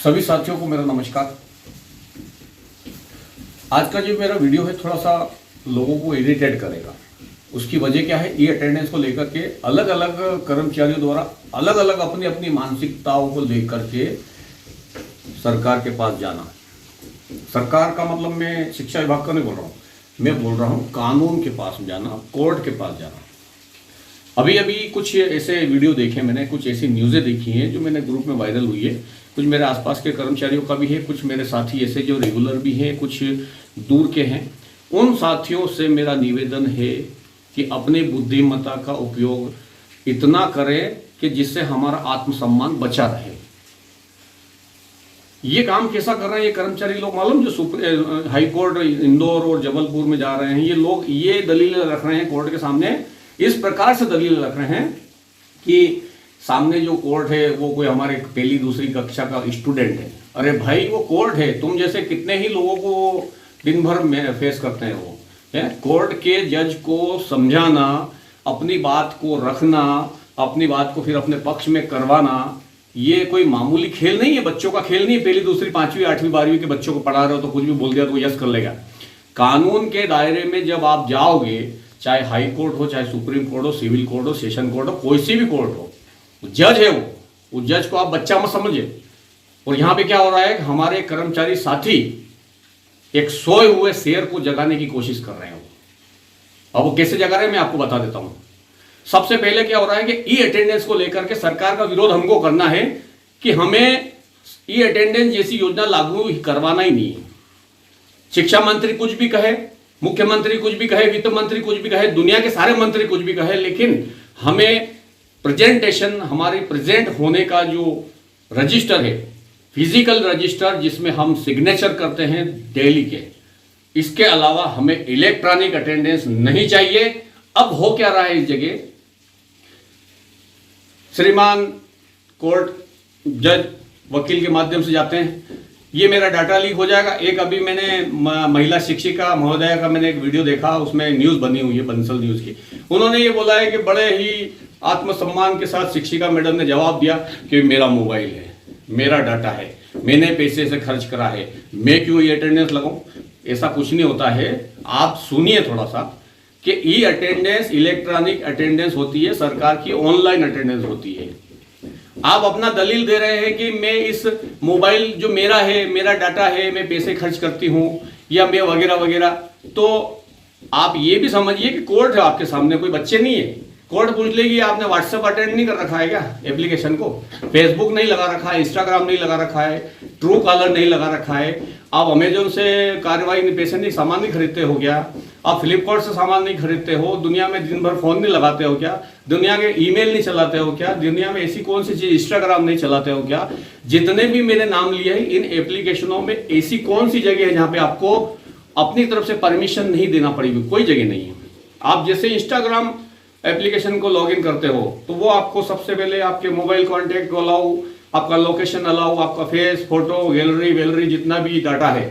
सभी साथियों को मेरा नमस्कार। आज का जो मेरा वीडियो है थोड़ा सा लोगों को इरिटेट करेगा। उसकी वजह क्या है, ई अटेंडेंस को लेकर के अलग अलग कर्मचारियों द्वारा अलग अलग अपनी अपनी मानसिकताओं को लेकर के सरकार के पास जाना। सरकार का मतलब मैं शिक्षा विभाग का नहीं बोल रहा हूँ, मैं बोल रहा हूँ कानून के पास जाना, कोर्ट के पास जाना। अभी अभी कुछ ऐसे वीडियो देखे मैंने, कुछ ऐसी न्यूज़ें देखी हैं जो मैंने ग्रुप में वायरल हुई है। कुछ मेरे आसपास के कर्मचारियों का भी है, कुछ मेरे साथी ऐसे जो रेगुलर भी हैं, कुछ दूर के हैं। उन साथियों से मेरा निवेदन है कि अपने बुद्धिमत्ता का उपयोग इतना करें कि जिससे हमारा आत्मसम्मान बचा रहे। ये काम कैसा कर रहे हैं ये कर्मचारी लोग मालूम, जो हाई कोर्ट इंदौर और जबलपुर में जा रहे हैं, ये लोग ये दलील रख रहे हैं कोर्ट के सामने, इस प्रकार से दलील रख रहे हैं कि सामने जो कोर्ट है वो कोई हमारे पहली दूसरी कक्षा का स्टूडेंट है। अरे भाई वो कोर्ट है, तुम जैसे कितने ही लोगों को दिन भर में फेस करते हैं। वो है कोर्ट के जज को समझाना, अपनी बात को रखना, अपनी बात को फिर अपने पक्ष में करवाना, ये कोई मामूली खेल नहीं है, बच्चों का खेल नहीं है। पहली दूसरी पांचवी आठवीं बारहवीं के बच्चों को पढ़ा रहे हो तो कुछ भी बोल दिया तो वो यस कर लेगा। कानून के दायरे में जब आप जाओगे, चाहे हाई कोर्ट हो, चाहे सुप्रीम कोर्ट हो, सिविल कोर्ट हो, सेशन कोर्ट हो, कोई सी भी कोर्ट हो, जज है वो जज को आप बच्चा मत समझिए। और यहां पे क्या हो रहा है कि हमारे कर्मचारी साथी एक सोए हुए शेर को जगाने की कोशिश कर रहे हैं। अब वो कैसे जगा रहे हैं मैं आपको बता देता हूं। सबसे पहले क्या हो रहा है कि ई अटेंडेंस को लेकर के सरकार का विरोध हमको करना है कि हमें ई अटेंडेंस जैसी योजना लागू करवाना ही नहीं है। शिक्षा मंत्री कुछ भी कहे, मुख्यमंत्री कुछ भी कहे, वित्त मंत्री कुछ भी कहे, दुनिया के सारे मंत्री कुछ भी कहे, लेकिन हमें प्रेजेंटेशन, हमारी प्रेजेंट होने का जो रजिस्टर है, फिजिकल रजिस्टर जिसमें हम सिग्नेचर करते हैं डेली के, इसके अलावा हमें इलेक्ट्रॉनिक अटेंडेंस नहीं चाहिए। अब हो क्या रहा है इस जगह, श्रीमान कोर्ट जज वकील के माध्यम से जाते हैं, ये मेरा डाटा लीक हो जाएगा। एक अभी मैंने महिला शिक्षिका महोदया का मैंने एक वीडियो देखा, उसमें न्यूज़ बनी हुई है बंसल न्यूज़ की। उन्होंने ये बोला है कि बड़े ही आत्मसम्मान के साथ शिक्षिका मैडम ने जवाब दिया कि मेरा मोबाइल है, मेरा डाटा है, मैंने पैसे से खर्च करा है, मैं क्यों ये अटेंडेंस लगाऊं। ऐसा कुछ नहीं होता है। आप सुनिए थोड़ा सा कि ई अटेंडेंस इलेक्ट्रॉनिक अटेंडेंस होती है, सरकार की ऑनलाइन अटेंडेंस होती है। आप अपना दलील दे रहे हैं कि मैं इस मोबाइल जो मेरा है, मेरा डाटा है, मैं पैसे खर्च करती हूं या मैं वगैरह वगैरह, तो आप ये भी समझिए कि कोर्ट है आपके सामने, कोई बच्चे नहीं है। कोर्ट पूछ लेगी आपने व्हाट्सएप अटेंड नहीं कर रखा है क्या एप्लीकेशन को, फेसबुक नहीं लगा रखा है, इंस्टाग्राम नहीं लगा रखा है, ट्रू कॉलर नहीं लगा रखा है, आप अमेजोन से कार्रवाई पैसे नहीं सामान नहीं खरीदते हो क्या, आप फ्लिपकार्ट से सामान नहीं खरीदते हो, दुनिया में दिन भर फोन नहीं लगाते हो क्या, दुनिया के ईमेल नहीं चलाते हो क्या, दुनिया में ऐसी कौन सी चीज, इंस्टाग्राम नहीं चलाते हो क्या। जितने भी मैंने नाम लिए हैं इन एप्लीकेशनों में ऐसी कौन सी जगह है जहां पे आपको अपनी तरफ से परमिशन नहीं देना पड़ेगी, कोई जगह नहीं है। आप जैसे इंस्टाग्राम एप्लीकेशन को लॉगिन करते हो तो वो आपको सबसे पहले आपके मोबाइल कॉन्टेक्ट को अलाउ, आपका लोकेशन अलाउ, आपका फेस, फोटो, गैलरी वेलरी जितना भी डाटा है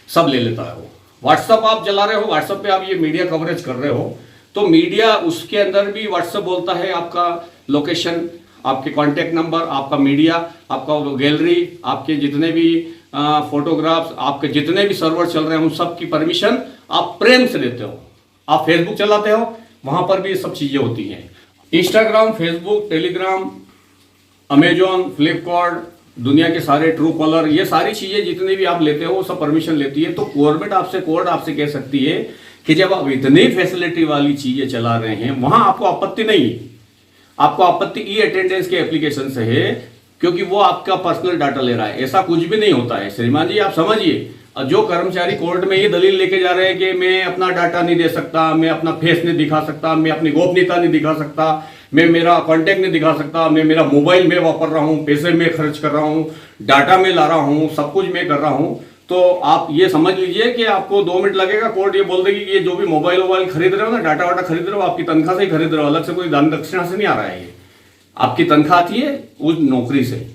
सब ले लेता है वो। व्हाट्सअप आप चला रहे हो, व्हाट्सअप पे आप ये मीडिया कवरेज कर रहे हो तो मीडिया उसके अंदर भी व्हाट्सअप बोलता है आपका लोकेशन, आपके कॉन्टेक्ट नंबर, आपका मीडिया, आपका गैलरी, आपके जितने भी फोटोग्राफ्स, आपके जितने भी सर्वर चल रहे हैं उन सब की परमिशन आप प्रेम से देते हो। आप फेसबुक चलाते हो, वहां पर भी सब चीजें होती हैं। Instagram, Facebook, Telegram, Amazon, Flipkart, दुनिया के सारे ट्रू कॉलर, ये सारी चीजें जितनी भी आप लेते हो वो सब परमिशन लेती है। तो गवर्नमेंट आपसे, कोर्ट आपसे कह सकती है कि जब आप इतनी फैसिलिटी वाली चीजें चला रहे हैं वहां आपको आपत्ति नहीं है। आपको आपत्ति ई अटेंडेंस के एप्लीकेशन से है क्योंकि वो आपका पर्सनल डाटा ले रहा है। ऐसा कुछ भी नहीं होता है श्रीमान जी, आप समझिए। जो कर्मचारी कोर्ट में ये दलील लेके जा रहे हैं कि मैं अपना डाटा नहीं दे सकता, मैं अपना फेस नहीं दिखा सकता, मैं अपनी गोपनीयता नहीं दिखा सकता, मैं मेरा कांटेक्ट नहीं दिखा सकता, मैं मेरा मोबाइल में वापर रहा हूं, पैसे में खर्च कर रहा हूं, डाटा में ला रहा हूं, सब कुछ मैं कर रहा हूं, तो आप ये समझ लीजिए कि आपको 2 मिनट लगेगा, कोर्ट ये बोल देगी कि ये जो भी मोबाइल खरीद रहे हो ना, डाटा वाटा खरीद रहे हो, आपकी तनख्वाह से ही खरीद रहे हो, अलग से कोई दान दक्षिणा से नहीं आ रहा है। ये आपकी तनख्वाह आती है उस नौकरी से,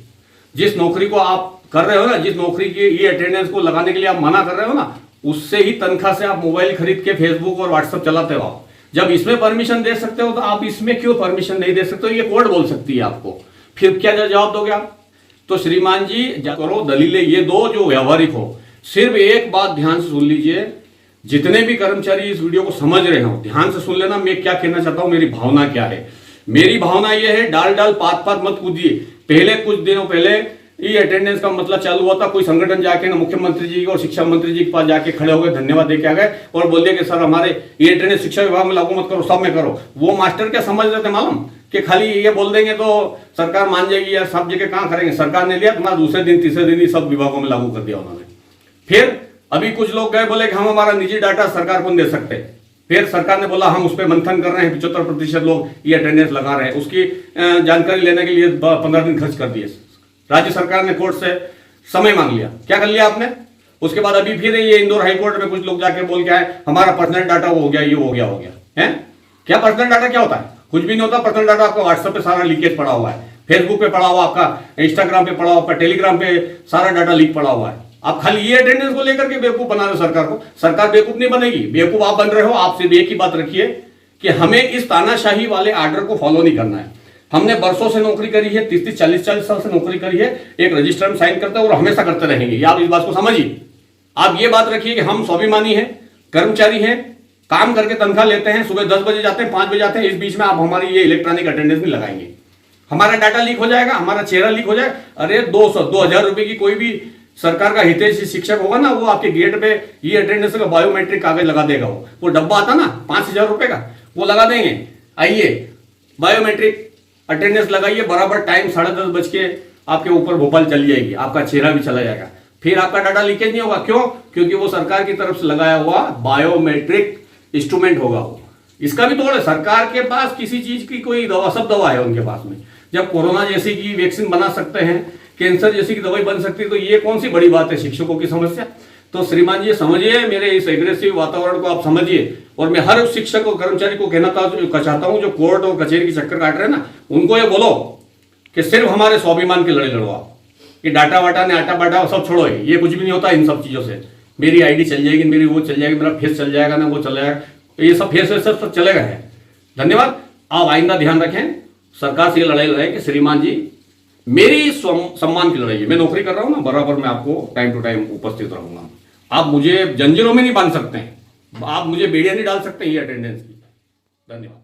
जिस नौकरी को आप कर रहे हो ना, जिस नौकरी की ये अटेंडेंस को लगाने के लिए आप मना कर रहे हो ना, उससे ही तनख्वाह से आप मोबाइल खरीद के फेसबुक और व्हाट्सएप चलाते हो। जब इसमें परमिशन दे सकते हो तो आप इसमें क्यों परमिशन नहीं दे सकते हो, ये कोर्ट बोल सकती है आपको। फिर क्या जवाब दोगे आप? तो श्रीमान जी करो दलीलें ये दो जो व्यवहारिक हो। सिर्फ एक बात ध्यान से सुन लीजिए, जितने भी कर्मचारी इस वीडियो को समझ रहे हो ध्यान से सुन लेना, मैं क्या कहना चाहता हूं, मेरी भावना क्या है। मेरी भावना यह है, डाल डाल पात पात मत कूदिए। पहले कुछ दिनों पहले ये अटेंडेंस का मतलब चालू हुआ था, कोई संगठन जाके ना मुख्यमंत्री जी और शिक्षा मंत्री जी के पास जाके खड़े हो गए, धन्यवाद दे के आ गए और बोल दिया कि सर हमारे ये अटेंडेंस शिक्षा विभाग में लागू मत करो, सब में करो। वो मास्टर क्या समझ रहे थे मालूम, कि खाली ये बोल देंगे तो सरकार मान जाएगी, या सब जगह कहां करेंगे। सरकार ने लिया तुम्हारा दूसरे दिन तीसरे दिन ही सब विभागों में लागू कर दिया उन्होंने। फिर अभी कुछ लोग गए बोले कि हम हमारा निजी डाटा सरकार को नहीं दे सकते। फिर सरकार ने बोला हम उस पर मंथन कर रहे हैं, 75% लोग ये अटेंडेंस लगा रहे हैं। उसकी जानकारी लेने के लिए 15 दिन खर्च कर दिए। राज्य सरकार ने कोर्ट से समय मांग लिया। क्या कर लिया आपने? उसके बाद अभी फिर ये इंदौर हाईकोर्ट में कुछ लोग जाके बोल के आए हमारा पर्सनल डाटा हो गया, ये हो गया है। क्या पर्सनल डाटा क्या होता है? कुछ भी नहीं होता। पर्सनल डाटा आपका व्हाट्सएप पे सारा लीकेज पड़ा हुआ है, फेसबुक पे पड़ा हुआ, आपका इंस्टाग्राम पे पड़ा हुआ, आपका टेलीग्राम पे सारा डाटा लीक पड़ा हुआ है। आप खाली ये अटेंडेंस को लेकर के बेवकूफ बना रहे हो सरकार को। सरकार बेवकूफ नहीं बनेगी, बेवकूफ आप बन रहे हो। आप सिर्फ एक ही बात रखिए कि हमें इस तानाशाही वाले आर्डर को फॉलो नहीं करना है। हमने बरसों से नौकरी करी है, 30-30, 40-40 साल से नौकरी करी है, एक रजिस्टर में साइन करते हैं और हमेशा करते रहेंगे। आप इस बात को समझिए। आप ये बात रखिए कि हम स्वाभिमानी हैं, कर्मचारी हैं, काम करके तनख्वाह लेते हैं, सुबह 10 बजे जाते हैं, 5 बजे जाते हैं। इस बीच में आप हमारी ये इलेक्ट्रॉनिक अटेंडेंस नहीं लगाएंगे, हमारा डाटा लीक हो जाएगा, हमारा चेहरा लीक हो जाएगा। अरे 200-2000 रुपए की कोई भी सरकार का हितैषी शिक्षक होगा ना, वो आपके गेट पे ये अटेंडेंस का बायोमेट्रिक कागज लगा देगा। वो डब्बा आता ना 5000 रुपए का, वो लगा देंगे। आइए बायोमेट्रिक अटेंडेंस लगाइए, बराबर टाइम 10:30 बज के आपके ऊपर भोपाल चली जाएगी, आपका चेहरा भी चला जाएगा। फिर आपका डाटा लीकेज नहीं होगा। क्यों? क्योंकि वो सरकार की तरफ से लगाया हुआ बायोमेट्रिक इंस्ट्रूमेंट होगा। वो इसका भी तोड़ है। सरकार के पास किसी चीज की कोई दवा, सब दवा है उनके पास में। जब कोरोना जैसी की वैक्सीन बना सकते हैं, कैंसर जैसी की दवाई बन सकती है, तो ये कौन सी बड़ी बात है शिक्षकों की समस्या। तो श्रीमान जी समझिए, मेरे इस एग्रेसिव वातावरण को आप समझिए। और मैं हर उस शिक्षक और कर्मचारी को कहना चाहता हूं जो कोर्ट और कचहरी की चक्कर काट रहे हैं ना, उनको ये बोलो कि सिर्फ हमारे स्वाभिमान की लड़ाई लड़ो आप। ये डाटा वाटा ने आटा बाटा सब छोड़ो, ये कुछ भी नहीं होता इन सब चीजों से। मेरी आईडी चल जाएगी, मेरी वो चल जाएगी, मेरा फेस चल जाएगा ना, वो चल जाएगा, ये सब फेस सब चलेगा है। धन्यवाद। आप आइंदा ध्यान रखें, सरकार से ये लड़ाई लड़ाई कि श्रीमान जी मेरी सम्मान की लड़ाई है। मैं नौकरी कर रहा हूं ना, बराबर मैं आपको टाइम टू टाइम उपस्थित रहूंगा। आप मुझे जंजीरों में नहीं बांध सकते हैं, आप मुझे बेड़ियां नहीं डाल सकते ये अटेंडेंस की। धन्यवाद।